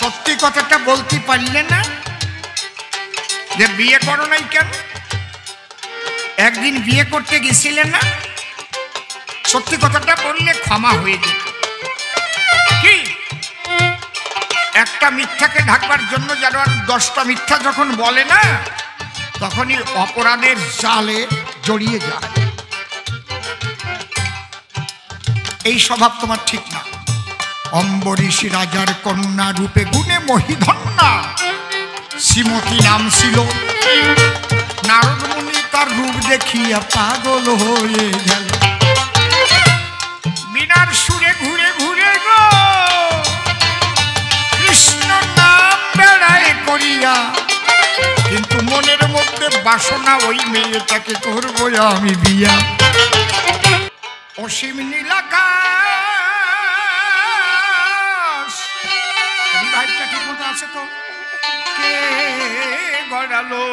সত্যি কথাটা বলতে পারলে না যে বিয়ে করো নাই কেন? একদিন বিয়ে করতে গেছিলেন না? সত্যি কথাটা বললে ক্ষমা হয়ে যেত। কি একটা মিথ্যাকে ঢাকবার জন্য যেন আর 10টা মিথ্যা যখন বলে না, তখনই অপরাধের জালে জড়িয়ে যায়। এই স্বভাব তোমার ঠিক না। অম্বরীশ রাজার কন্যা রূপে গুণে মহিধন্যা, শ্রীমতী নাম ছিল। নারদ মুনি তার রূপ দেখিয়া পাগল হয়ে গেল। বিনার সুরে ঘুরে ঘুরে গো কৃষ্ণ নাম বেড়ায় করিয়া, কিন্তু মনের মধ্যে বাসনা ওই মেয়েটাকে করবো আমি বিয়া। অসীম নীলাকাশ ভাইটা ঠিক মতো আছে তো? কে গড়ালো,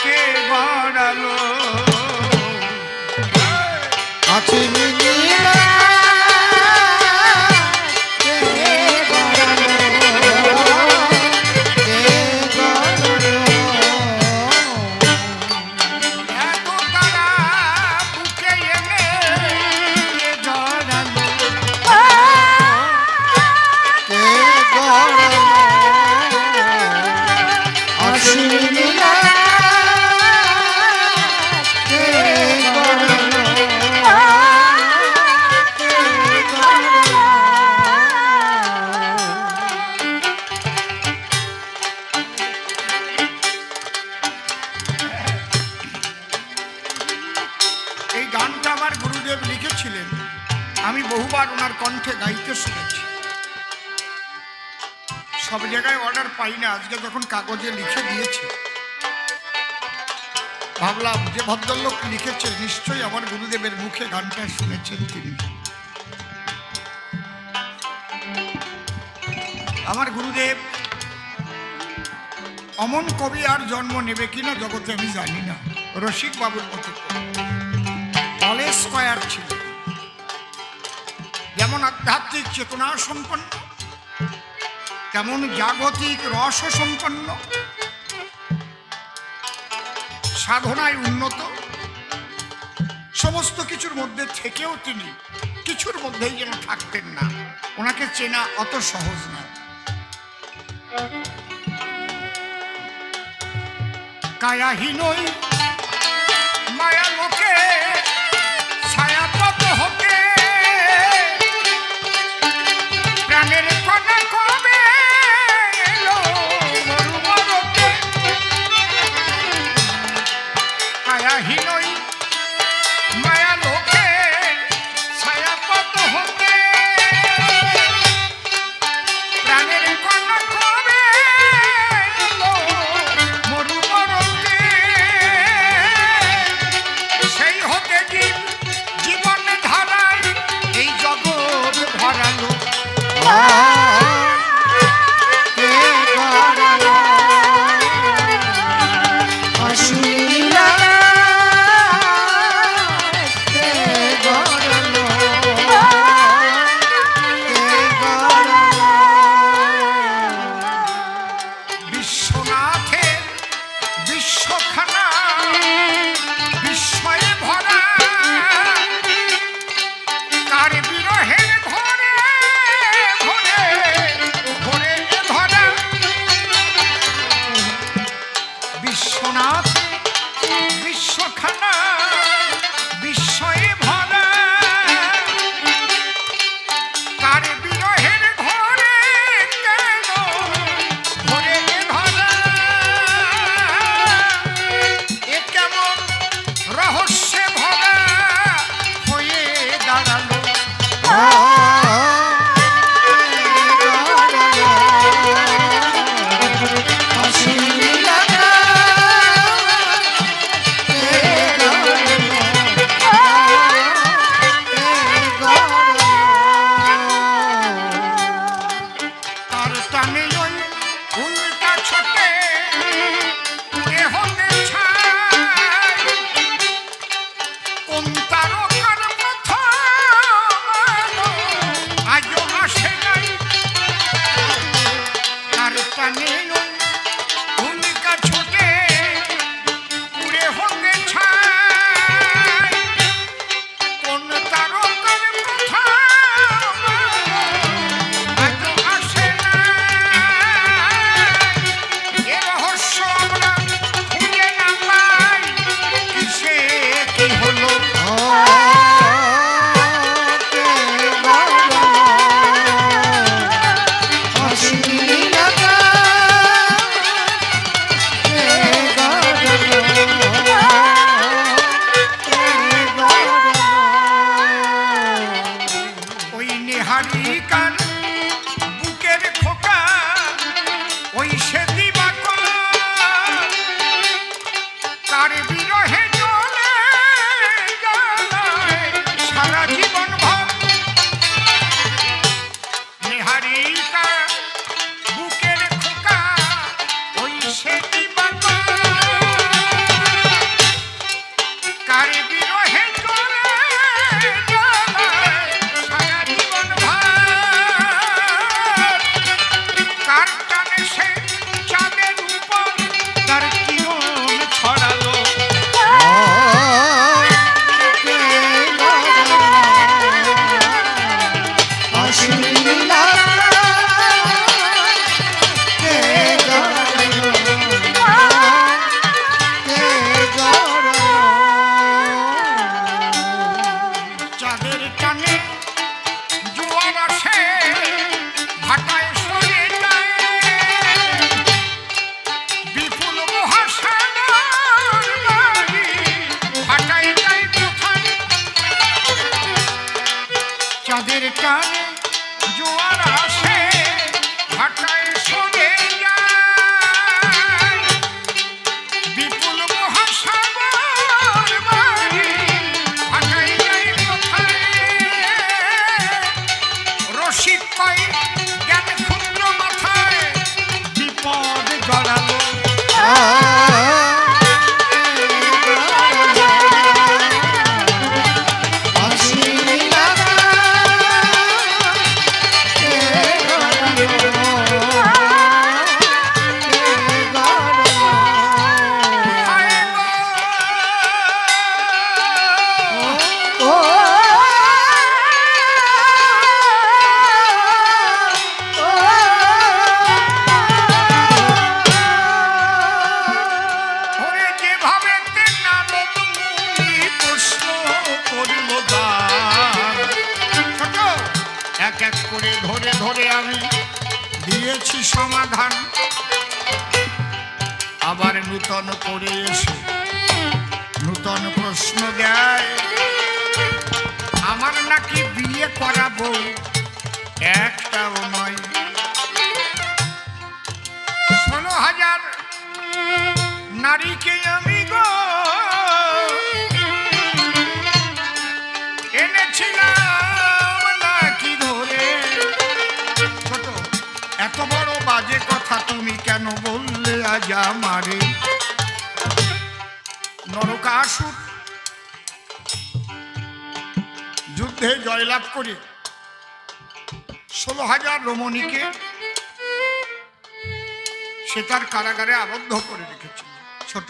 কে গড়ালো আছে আমি বহুবার ওনার কণ্ঠে গাইতে শুনেছি। সব জায়গায় অর্ডার পাই না, আজকে যখন কাগজে লিখে দিয়েছে ভাবলাম যে ভদ্রলোক লিখেছে নিশ্চয়ই আমার গুরুদেবের মুখে গানটা শুনেছেন তিনি। আমার গুরুদেব অমন কবি আর জন্ম নেবে কিনা জগতে আমি জানি না। রসিক বাবুর মতো কলেজ স্কয়ার ছিল, যেমন আধ্যাত্মিক চেতনা সম্পন্ন তেমন জাগতিক রস সম্পন্ন, সাধনায় উন্নত, সমস্ত কিছুর মধ্যে থেকেও তিনি কিছুর মধ্যেই যেন থাকতেন না। ওনাকে চেনা অত সহজ না। কায়াহীনই মায়া লোকে ছায়াপথ হতে প্রাণের কণা কবে এলো মরুমরতে। কায়াহীনই মায়া লোকে ছায়াপথ হতে প্রাণের কণা কবে এলো মরুমরতে। সেই হতে জীবন ধারায় এই জগৎ ভরালো। বিশ্বনাথের বিশ্বখানা বিস্ময়ে ভরা, কার বিরহের ভরে ভরে ভরে ধরা। বিশ্বনাথ বিশ্বখানা বিস্ময়ে ভরা, কার বিরহের ভরে কেন ভরে ধরা। এ কেমন রহস্যে ভরা হয়ে দাঁড়ালো। তার টানে ওই উল্টা ছোটে উড়ে হতে ছাই, কোন তারকার প্রথম আলো আজও আসে নাই। টানে উল্কা ছোটে উড়ে হোকে ছাই কোন তারকার কথা আজ আসে না এ রহস্য আমরা খুঁজে না পাই কিসে কি হলো বুকের খোকা ওই সে দিবাকর তার বিরহে জ্বলে জ্বালায় সারা জীবন ভর নেহারিকা বুকের খোকা ওই সে দিবাকর কার বিরহে জ্বলে জ্বালায় সারা জীবন ভর কার টানে সে চাঁদের উপর তার কিরণ ছড়ালো চাঁদের টানে জোয়ার আসে ভাটায় সরে যায় বিপুল মহাসাগর নদী ভাটায় যায় কোথায় চাঁদের টানে জোয়ার আসে ভাটায় সরে যায় বিপুল মহাসাগর নদী ভাটায় যায় কোথায় রসিক পাই জ্ঞান ক্ষুদ্র মাথায় বিপদ জড়ালো ওরে যেভাবে নারদ মুনি প্রশ্ন করিল দান ছোট এক এক করে ধরে ধরে আমি দিয়েছি সমাধান আবার নূতন করে এসে নূতন প্রশ্ন দেয় আমার নাকি বিয়ে করাবো একটাও নয় 16,000 নারীকে আমি গো এনেছিলাম নাকি ধরে ছোট এত বড় বাজে কথা তুমি কেন বললে আজ আমারে নরকাসুর যুদ্ধে জয়লাভ করে 16,000 রমণীকে সে তার কারাগারে আবদ্ধ করে রেখেছিল ছোট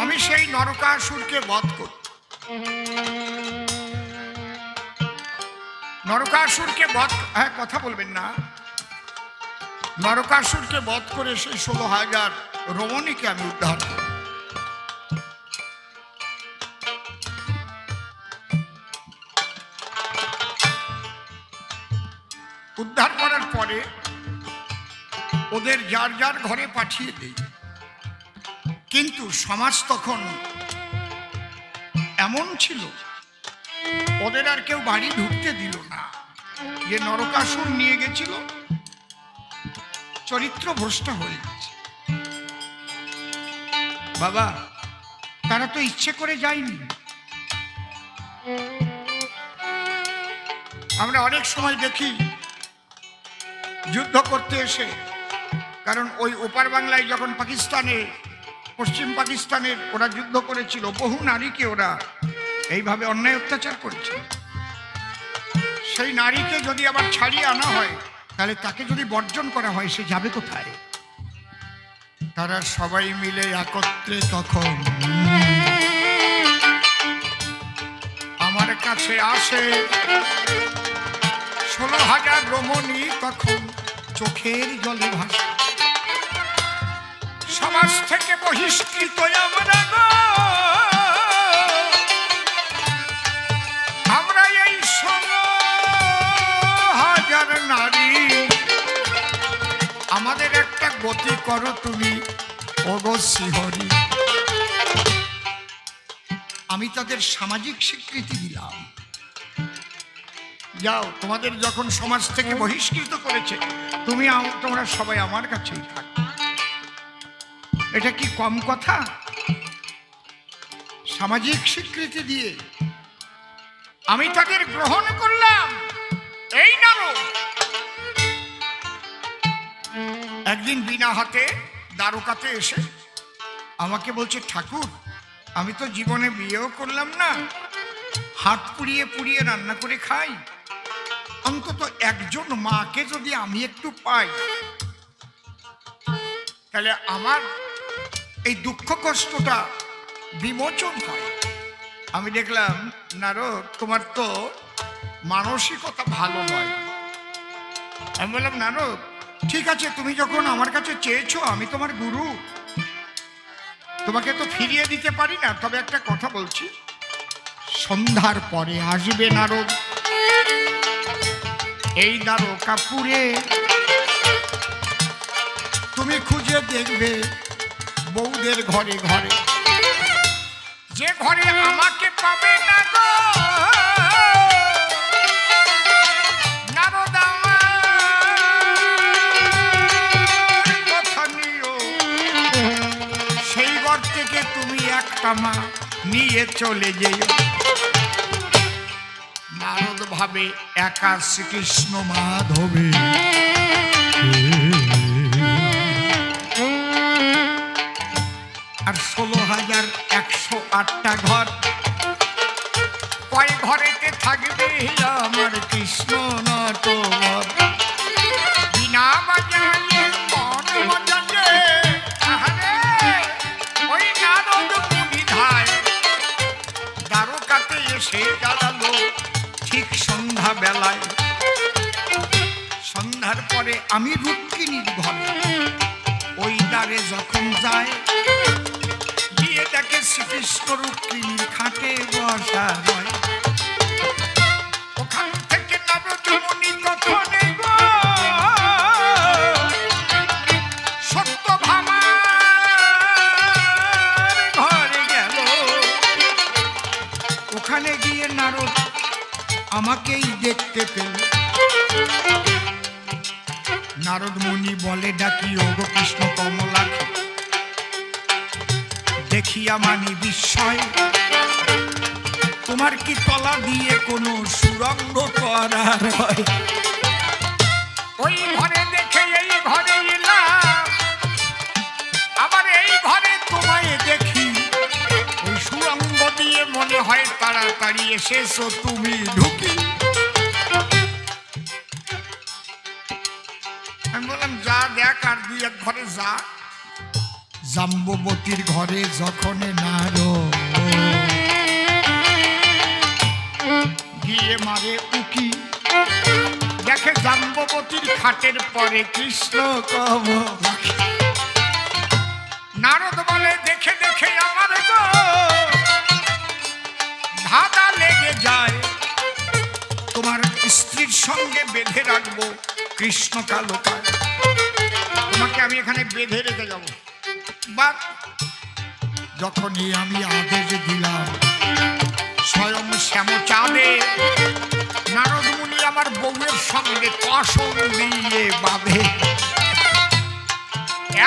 আমি সেই নরকাসুরকে বধ করি নরকাসুরকে বধ হ্যাঁ কথা বলবেন না নরকাসুরকে বধ করে সেই 16,000 রমণীকে আমি উদ্ধার করি উদ্ধার করার পরে ওদের যার যার ঘরে পাঠিয়ে দেই কিন্তু সমাজ তখন এমন ছিল ওদের আর কেউ বাড়ি ঢুকতে দিল না যে নরকাসুর নিয়ে গেছিল চরিত্র ভ্রষ্ট হয়ে গেছে বাবা তারা তো ইচ্ছে করে যায়নি আমরা অনেক সময় দেখি যুদ্ধ করতে এসে কারণ ওই ওপার বাংলায় যখন পাকিস্তানে পশ্চিম পাকিস্তানের ওরা যুদ্ধ করেছিল বহু নারীকে ওরা এইভাবে অন্যায় অত্যাচার করেছিল সেই নারীকে যদি আবার ছাড়িয়ে আনা হয়, তাহলে তাকে যদি বর্জন করা হয়, সে যাবে কোথায়? তারা সবাই মিলে একত্রে তখন আমার কাছে আসে। 16,000 রমণী তখন চোখের জলে ভাসে। সমাজ থেকে বহিষ্কৃত আমরা গো, আমরা এই 16,000 নারী। আমাদের একটা গতি করো তুমি ওগো শ্রীহরি। আমি তাদের সামাজিক স্বীকৃতি দিলাম, যাও তোমাদের যখন সমাজ থেকে বহিষ্কৃত করেছে, তোমরা সবাই আমার কাছেই থাক। এটা কি কম কথা? সামাজিক স্বীকৃতি দিয়ে আমি তাদের গ্রহণ করলাম। এই নাও। একদিন বিনা হাতে দ্বারকাতে এসে আমাকে বলছে, ঠাকুর আমি তো জীবনে বিয়েও করলাম না, হাত পুড়িয়ে পুড়িয়ে রান্না করে খাই, অন্তত একজন মাকে যদি আমি একটু পাই, তাহলে আমার এই দুঃখ কষ্টটা বিমোচন হয়। আমি দেখলাম নারদ, তোমার তো মানসিকতা ভালো নয়। আমি বললাম, নারদ ঠিক আছে, তুমি যখন আমার কাছে চেয়েছো, আমি তোমার গুরু, তোমাকে তো ফিরিয়ে দিতে পারি না। তবে একটা কথা বলছি, সন্ধ্যার পরে আসবে নারদ এই দ্বারকাপুরে। তুমি খুঁজে দেখবে বউদের ঘরে ঘরে, যে ঘরে আমাকে পাবে না গো নারদ, কথা নিও। সেই ঘর থেকে তুমি একটা মা নিয়ে চলে যেও। নারদ ভাবে একা শ্রীকৃষ্ণ মাধবে, আর 16,108টা ঘর, কয় ঘরেতে থাকবে আমার কৃষ্ণ নটবর। বিনা বাজায়ে মন বাজায়ে, ওই নারদ মুনি ধায় দ্বারকাতে এসে দাঁড়ালো ঠিক সন্ধ্যা বেলায়। সন্ধ্যার পরে আমি রুক্মিণীর ঘরে ওই দ্বারে যখন যায়, গিয়ে দেখে শ্রীকৃষ্ণ রুক্মিণীর খাটে বসা রয়। ওখান থেকে নারদ মুনি তখন সত্যভামার ঘরে গেল। ওখানে গিয়ে নারদ আমাকেই দেখতে পেল। নারদ মুনি বলে ডাকি, ওগো কৃষ্ণ কমলাকে। দেখিয়া মানি বিস্ময়, তোমার কি তলা দিয়ে কোনো সুরঙ্গ করা হয়? ওই ঘরে দেখে এই ঘরে এলাম, আবার এই ঘরে তোমায় দেখি। ওই সুরঙ্গ দিয়ে মনে হয় তাড়াতাড়ি এসেছো তুমি ঢুকি। আমি বললাম, যা দেখ আর দুই এক ঘরে যা। জাম্ববতীর ঘরে যখন নারদ গিয়ে মারে উকি, দেখে জাম্ববতীর খাটের পরে কৃষ্ণ কমলাকে। নারদ বলে, দেখে দেখে আমার গো ধাঁধা লেগে যায়। তোমার স্ত্রীর সঙ্গে বেঁধে রাখবো কৃষ্ণ কালোকায়, তোমাকে আমি এখানে বেঁধে রেখে যাবো। বাট যখনই আমি আদেশ দিলাম, স্বয়ং শ্যামচাঁদে নারদ মুনি আমার বউয়ের সঙ্গে কসম দিয়ে বাঁধে।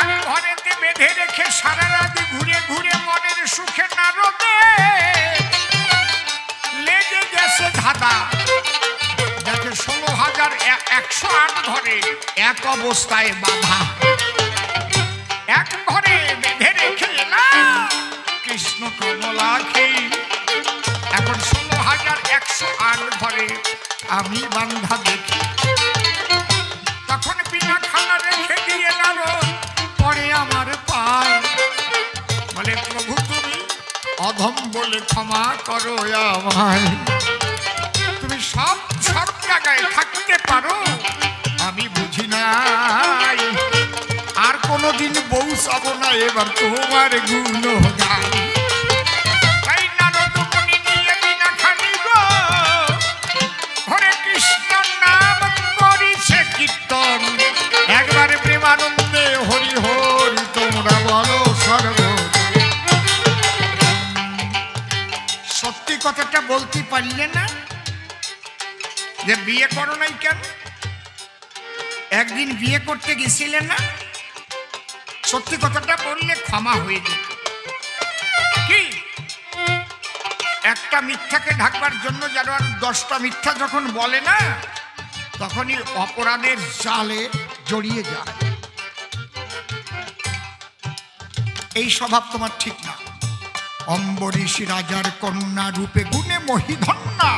এক ঘরেতে বেঁধে রেখে সারা রাত ঘুরে ঘুরে মনের সুখে নারদে লেগে গেছে ধাঁধা। দেখে 16,108 ঘরে এক অবস্থায় বাঁধা। এক ঘরে বেঁধে রেখে এলাম কৃষ্ণ কমলাকে। এখন 16,000 108 ঘরে আমি বান্ধা দেখি। তখন বিনা খানা রেখে দিয়ে নারদ পরে আমার পায়, বলে প্রভু তুমি অধম বলে ক্ষমা করো আমায়। তুমি সব জায়গায় থাকতে পারো, আমি বুঝি নাই। আর কোনোদিন বউ চাব না, এবার তোমার গুণ গাই। তাই নারদ মুনি নিয়ে বিনা খানি গো হরে কৃষ্ণ নাম করিছে কীর্তন। একবারে প্রেমানন্দে হরি হরি তোমরা বলো সর্ব। সত্যি কথাটা বলতে পারলে না যে বিয়ে করো নাই কেন? একদিন বিয়ে করতে গেছিলেন না? সত্যি কথাটা বললে ক্ষমা হয়ে যেত। কি একটা মিথ্যাকে ঢাকবার জন্য যেন আর 10টা মিথ্যা যখন বলে না, তখনই অপরাধের জালে জড়িয়ে যায়। এই স্বভাব তোমার ঠিক না। অম্বরীশ রাজার কন্যা রূপে গুণে মহিধন্যা,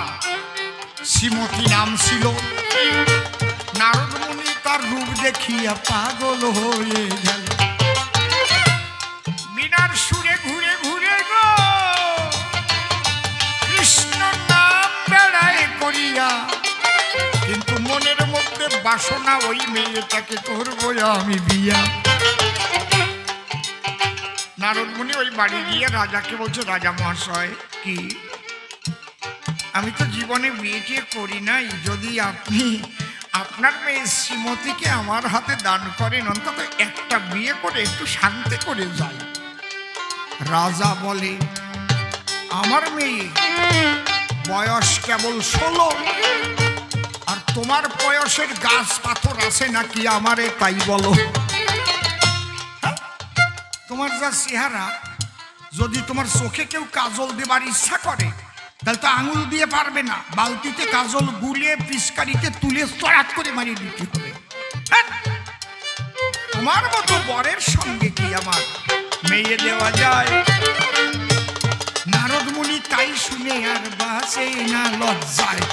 শ্রীমতী নাম ছিল। নারদ মুনি তার রূপ দেখিয়া পাগল হয়ে গেল। বিনার সুরে ঘুরে ঘুরে গো কৃষ্ণ নাম বেড়ায় করিয়া, কিন্তু মনের মধ্যে বাসনা ওই মেয়েটাকে করবো আমি বিয়া। নারদ মুনি ওই বাড়ি গিয়ে রাজাকে বলছে, রাজা মহাশয় কি আমি তো জীবনে বিয়ে টিয়ে করি নাই, যদি আপনি আপনার মেয়ে শ্রীমতীকে আমার হাতে দান করেন, অন্তত একটা বিয়ে করে একটু শান্তি করে যাই। রাজা বলে, আমার মেয়ে বয়স কেবল 16, আর তোমার বয়সের গাছ পাথর আছে নাকি আমারে তাই বলো। তোমার যা চেহারা, যদি তোমার চোখে কেউ কাজল দেবার ইচ্ছা করে তাহলে তো আঙুল দিয়ে পারবে না, বালতিতে কাজল গুলিয়ে পিচকারিতে তুলে চড়াত করে মারিয়ে দিতে হবে। তোমার মতো বরের সঙ্গে কি আমার মেয়ে দেওয়া যায়? নারদ মুনি তাই শুনে আর বাঁচে না লজ্জায়।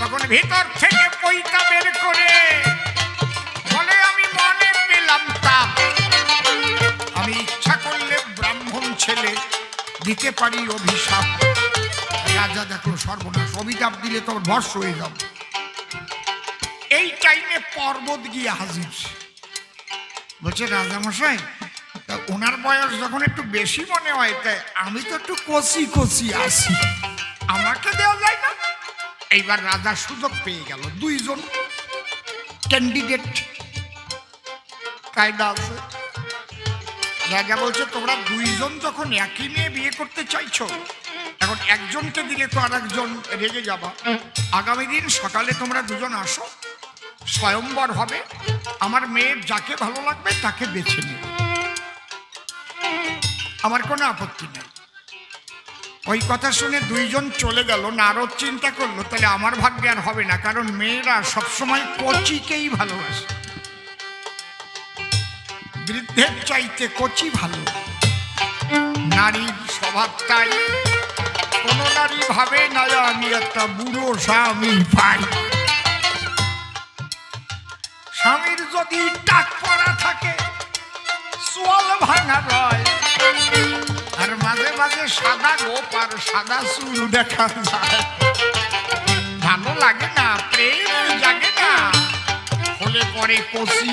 তখন ভিতর থেকে পৈতা বের করে বলে, আমি মনে পেলাম তাপ, আমি ইচ্ছা করলে ব্রাহ্মণ ছেলে দিতে পারি অভিশাপ। রাজা দেখলো সর্বনাশ, অভিশাপ দিলে তোর ভস্ম হয়ে যাব। এই টাইমে পর্বত গিয়ে হাজির, বলছে রাজামশাই ওনার বয়স যখন একটু বেশি মনে হয়, তাই আমি তো একটু কচি কচি আছি, আমাকে দেওয়া যায় না? এইবার রাজা সুযোগ পেয়ে গেল, 2 জন ক্যান্ডিডেট কায়দা আছে। রাজা বলছে, তোমরা 2 জন যখন একই মেয়ে বিয়ে করতে চাইছো, এখন একজনকে দিলে তো আর একজন রেগে যাবা। আগামী দিন সকালে তোমরা 2 জন আসো, স্বয়ম্বর হবে, আমার মেয়ের যাকে ভালো লাগবে তাকে বেছে নিও, আমার কোনো আপত্তি নেই। ওই কথা শুনে 2 জন চলে গেল। নারদ চিন্তা করলো, তাহলে আমার ভাগ্যে আর হবে না, কারণ মেয়েরা সবসময় কচিকেই ভালোবাসে, বৃদ্ধের চাইতে কচি ভালো। নারীর স্বভাবটাই, কোন নারী ভাবে না আমি একটা বুড়ো স্বামী পাই। স্বামীর যদি টাক পড়া থাকে, সোয়াল ভাঙা রয়, আর মাঝে মাঝে সাদা গোপ আর সাদা চুল দেখা যায়, ভালো লাগে না, প্রেম জাগে না, হলে পরে কচি।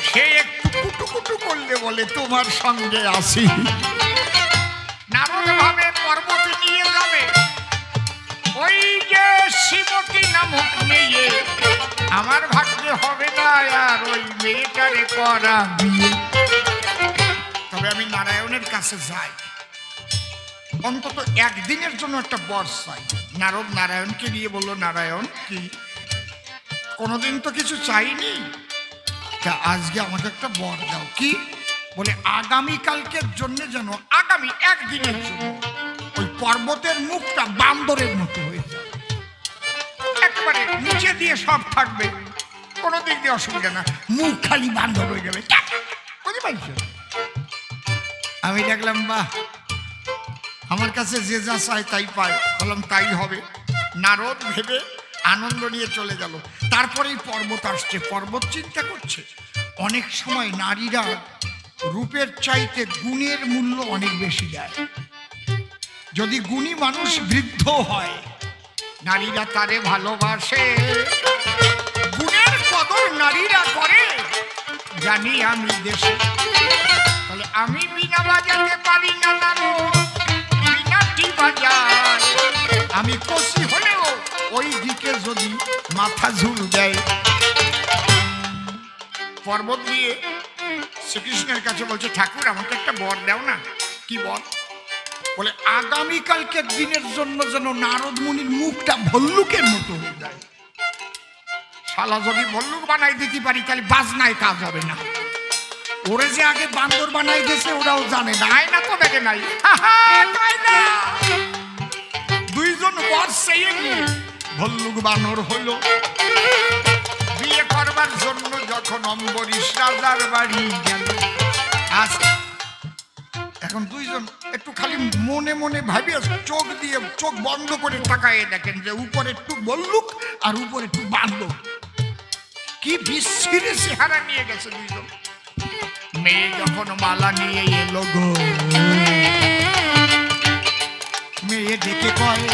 সে একটু কুটুকুটু করলে বলে তোমার সঙ্গে আসি। নারদ ভাবে পর্বতে নিয়ে যাবে ওই যে শ্রীমতী নামক মেয়ে, আমার ভাগ্যে হবে না আর ওই মেয়েটারে করা বিয়ে। তবে আমি নারায়ণের কাছে যাই, অন্তত একদিনের জন্য একটা বর চাই। নারদ নারায়ণকে নিয়ে বলল, নারায়ণ কি কোনোদিন তো কিছু চাইনি, তা আজকে আমাকে একটা বর দাও। কি বলে, আগামীকালকের জন্য যেন আগামী একদিনের জন্য ওই পর্বতের মুখটা বান্দরের মতো হয়ে যায়, একবারে নিচে দিয়ে সব থাকবে, কোনো দিক দিয়ে অসুবিধা না, মুখ খালি বান্দর হয়ে যাবে। বুঝতে পারছো? আমি দেখলাম বাহ, আমার কাছে যে যা চায় তাই পায়। বললাম তাই হবে। নারদ ভেবে আনন্দ নিয়ে চলে গেল। তারপরেই পর্বত আসছে। পর্বত চিন্তা করছে অনেক সময় নারীরা রূপের চাইতে গুণের মূল্য অনেক বেশি দেয়। যদি গুণী মানুষ বৃদ্ধ হয় নারীরা তারে ভালোবাসে। গুণের কদর নারীরা করে জানি আমি দেশে। তাহলে আমি বিনা বাজাতে পারি না নারো, বিনাটি বাজার। আমি কষি হলেও ওই দিকে যদি মাথা ঝুল দেয়। পর্বত দিয়ে শ্রীকৃষ্ণের কাছে বলছে ঠাকুর আমাকে একটা বর দাও না। কি বর? বলে আগামীকালকের দিনের জন্য যেন নারদ মুনির মুখটা ভল্লুকের মতো হয়ে যায়। শালা যদি ভল্লুক বানাই দিতে পারি তাহলে বাজনায় কাজ হবে না। ওরে যে আগে বান্দর বানাই দিয়েছে ওরাও জানে না, না তো দেখে নাই। দুইজন বর সেই ভল্লুক বানর হলো। বিয়ে করবার জন্য যখন অম্বরীশ রাজার বাড়ি গেল, এখন দুইজন একটু খালি মনে মনে ভাবিয়ে চোখ দিয়ে চোখ বন্ধ করে তাকায় দেখেন যে উপরে একটু ভল্লুক আর উপরে একটু বান্দর। কি বিচ্ছিরি চেহারা নিয়ে গেছে দুইজন। মেয়ে যখন মালা নিয়ে এলো গো, মেয়ে দেখে কয়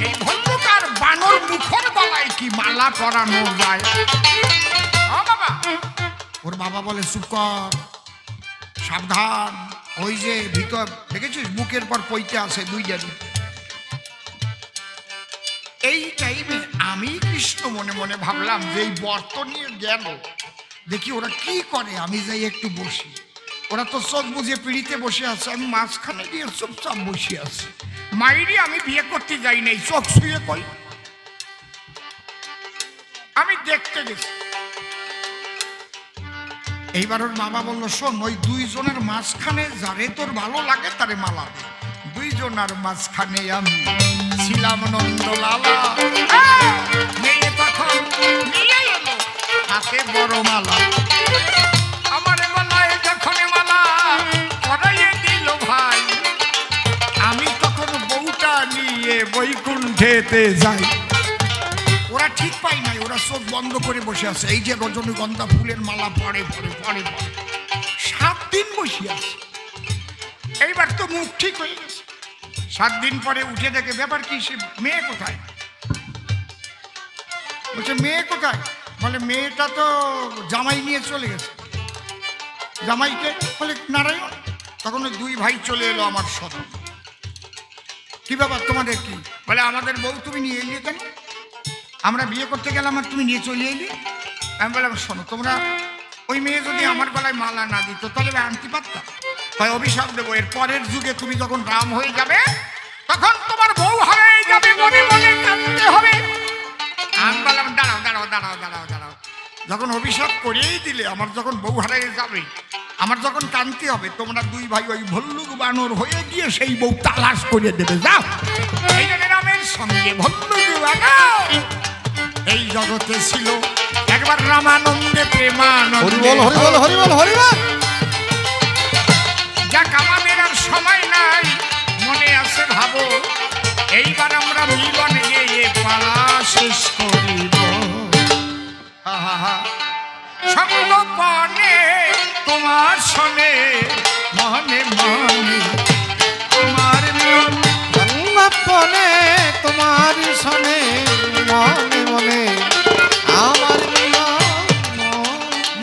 এই ভল্লুক আর বানর মুখর গলায় কি মালা পরানো যায়? বাবা, ওর বাবা বলে চুপ কর, সাবধান। ওই যে ভিতর দেখেছিস বুকের পর পইতে আছে দুইটারই। এই টাইমে আমি কৃষ্ণ মনে মনে ভাবলাম যে এই বর্ত নিয়ে গেল, দেখি ওরা কি করে, আমি যাই একটু বসি। ওরা তো চোখ বুঝে পিড়িতে বসে আছে, আমি মাঝখানে গিয়ে চুপচাপ বসে আছি। মাইরি আমি বিয়ে করতে যাই নাই, চোখ শুয়ে কই আমি দেখতে গেছি। এইবার ওর বাবা বললো শোন, ওই দুইজনের মাঝখানে যারে তোর ভালো লাগে তারে মালা দে। দুইজনের মাঝখানে আমি ছিলাম নন্দলালা। মেয়ে তখন নিয়ে এলো হাতে বড় মালা। আমার গলায় যখন মালা পরাইয়ে দিল ভাই, আমি তখন বউটা নিয়ে বৈকুণ্ঠেতে যাই। ওরা ঠিক পাই নাই, ওরা চোখ বন্ধ করে বসে আছে। এই যে রজনীগন্ধা ফুলের মালা পড়ে পড়ে পড়ে পড়ে 7 দিন বসে আছে। এইবার তো মুখ ঠিক হয়ে গেছে। 7 দিন পরে উঠে দেখে ব্যাপার কি, সে মেয়ে কোথায়? বলছে মেয়ে কোথায়? বলে মেয়েটা তো জামাই নিয়ে চলে গেছে। জামাইকে? বলে নারায়ণ। তখন ওই 2 ভাই চলে এলো আমার সদন। কি ব্যাপার তোমাদের কি? বলে আমাদের বউ তুমি নিয়ে এলিয়ে কেন? আমরা বিয়ে করতে গেলাম আর তুমি নিয়ে চলে এলি। আমি বললাম শোনো, তোমরা ওই মেয়ে যদি আমার গলায় মালা না দিত তাহলে আনতে পারতাম। তাই অভিশাপ দেবো, এর পরের যুগে তুমি যখন রাম হয়ে যাবে তখন তোমার বউ হারিয়ে যাবে, মনে মনে কাঁদতে হবে। আমি বললাম দাঁড়াও দাঁড়াও দাঁড়াও দাঁড়াও দাঁড়াও, যখন অভিশাপ করেই দিলে আমার যখন বউ হারিয়ে যাবে, আমার যখন কাঁদতে হবে, তোমরা 2 ভাই ওই ভল্লুক বানর হয়ে গিয়ে সেই বউ তালাশ করে দেবে। যাও, এই জন্য রামের সঙ্গে ভল্লুক বানর এই জগতে ছিল একবার রামানন্দে প্রেমানন্দে। যাক আমাদের আর সময় নাই, মনে আছে ভাবো, এইবার আমরা মিলন গিয়ে পালা শেষ করিব। সঙ্গপনে তোমার শোনে মনে মনে তোমার মিলন, সঙ্গপনে তোমার শোনে মনে মনে আমার মিলন।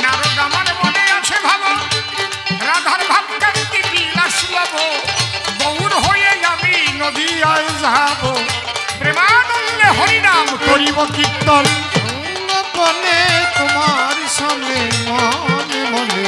নারদ আমার মনে আছে ভাবো, রাধার ভাবকান্তি বিলাস লব, গৌর হয়ে আমি নদীয়ায় যাব, প্রেমানন্দে হরিনাম করিব কীর্তন। সঙ্গপনে তোমার শোনে মনে মনে